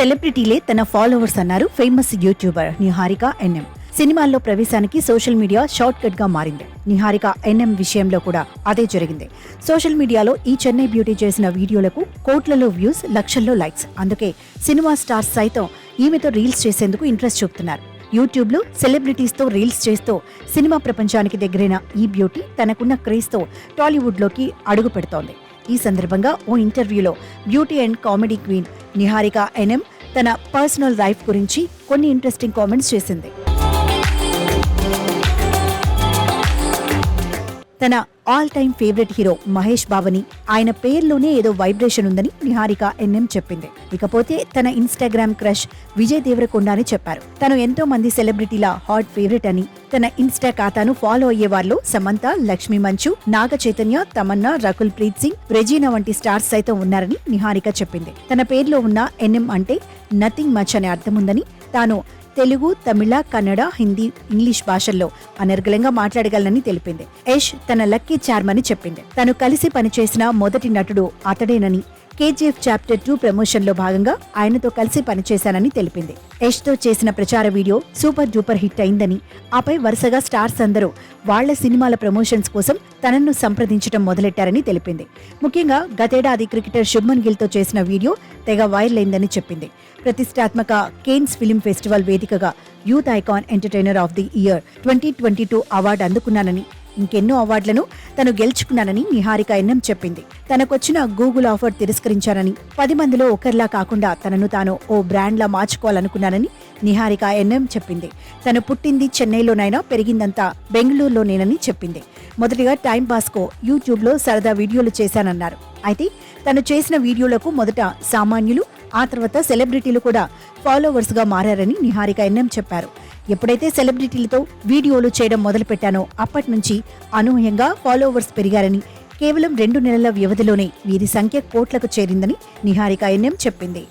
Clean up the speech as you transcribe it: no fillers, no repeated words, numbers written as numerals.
సెలబ్రిటీలే తన ఫాలోవర్స్ అన్నారు famous YouTuber Niharika NM. సినిమాల్లో ప్రవేశానికి సోషల్ మీడియా షార్ట్ కట్ గా మారింది. నిహారిక ఎన్ఎం విషయంలో కూడా అదే జరిగింది. సోషల్ మీడియాలో ఈ చెన్నై బ్యూటీ చేసిన వీడియోలకు కోట్లలో వ్యూస్, లక్షల్లో లైక్స్. అందుకే సినిమా స్టార్స్ సైతం ఈమెతో రీల్స్ చేసేందుకు ఇంట్రెస్ట్ చూపుతున్నారు. యూట్యూబ్ లో సెలబ్రిటీస్ తో రీల్స్ చేస్తూ సినిమా ప్రపంచానికి దగ్గరైన ఈ బ్యూటీ తనకున్న క్రేజ్ తో టాలీవుడ్ లోకి అడుగు పెడుతోంది. ఈ సందర్భంగా ఓ ఇంటర్వ్యూలో beauty and comedy queen Niharika NM తన పర్సనల్ లైఫ్ గురించి కొన్ని ఇంట్రెస్టింగ్ కామెంట్స్ చేసింది. తన all time favourite hero Mahesh బాబుని, ఆయన పేర్లోనే ఏదో వైబ్రేషన్ ఉందని నిహారిక ఎన్ఎం చెప్పింది. ఇకపోతే తన ఇన్స్టాగ్రామ్ క్రష్ విజయ్ దేవరకొండ అని చెప్పారు. తను ఎంతో మంది సెలబ్రిటీల హాట్ ఫేవరెట్ అని, తన ఇన్స్టా ఖాతాను ఫాలో అయ్యే వాళ్ళు సమంత, లక్ష్మీ మంచు, నాగ చైతన్య, తమన్నా, రకుల్ ప్రీత్ సింగ్, రెజీనా వంటి స్టార్స్ సైతం ఉన్నారని నిహారిక చెప్పింది. తన పేర్లో ఉన్న ఎన్ఎం అంటే నథింగ్ మచ్ అనే అర్థం ఉందని, తాను తెలుగు, తమిళ, కన్నడ, హిందీ, ఇంగ్లీష్ భాషల్లో అనర్గళంగా మాట్లాడగలనని తెలిపింది. యష్ తన లక్కీ చార్మ్ అని చెప్పింది. తను కలిసి పనిచేసిన మొదటి నటుడు అతడేనని, కేజీఎఫ్ చాప్టర్ 2 ప్రమోషన్ లో భాగంగా ఆయనతో కలిసి పనిచేశానని తెలిపింది. యష్ తో చేసిన ప్రచార వీడియో సూపర్ డూపర్ హిట్ అయిందని, ఆపై వరుసగా స్టార్స్ అందరూ వాళ్ల సినిమాల ప్రమోషన్స్ కోసం తనను సంప్రదించడం మొదలెట్టారని తెలిపింది. ముఖ్యంగా గతేడాది క్రికెటర్ శుభ్మన్ గిల్ తో చేసిన వీడియో తెగ వైరల్ అయిందని చెప్పింది. ప్రతిష్టాత్మక కేన్స్ ఫిలిం ఫెస్టివల్ వేదికగా youth icon entertainer of the year 2022 award అందుకున్నానని, ఇంకెన్నో అవార్డులను తను గెలుచుకున్నానని నిహారిక ఎన్ఎం చెప్పింది. తనకొచ్చిన గూగుల్ ఆఫర్ తిరస్కరించానని, 10 మందిలో ఒకరిలా కాకుండా తనను తాను ఓ బ్రాండ్లా మార్చుకోవాలనుకున్నానని నిహారిక ఎన్ఎం చెప్పింది. తను పుట్టింది చెన్నైలోనైనా పెరిగిందంతా బెంగళూరులోనేనని చెప్పింది. మొదటిగా టైం పాస్కో యూట్యూబ్లో సరదా వీడియోలు చేశానన్నారు. అయితే తను చేసిన వీడియోలకు మొదట సామాన్యులు, ఆ తర్వాత సెలబ్రిటీలు కూడా ఫాలోవర్స్ గా మారారని నిహారిక ఎన్ఎం చెప్పారు. ఎప్పుడైతే సెలబ్రిటీలతో వీడియోలు చేయడం మొదలుపెట్టానో అప్పటి నుంచి అనూహ్యంగా ఫాలోవర్స్ పెరిగారని, కేవలం 2 నెలల వ్యవధిలోనే వీరి సంఖ్య కోట్లకు చేరిందని నిహారిక ఎన్ఎం చెప్పింది.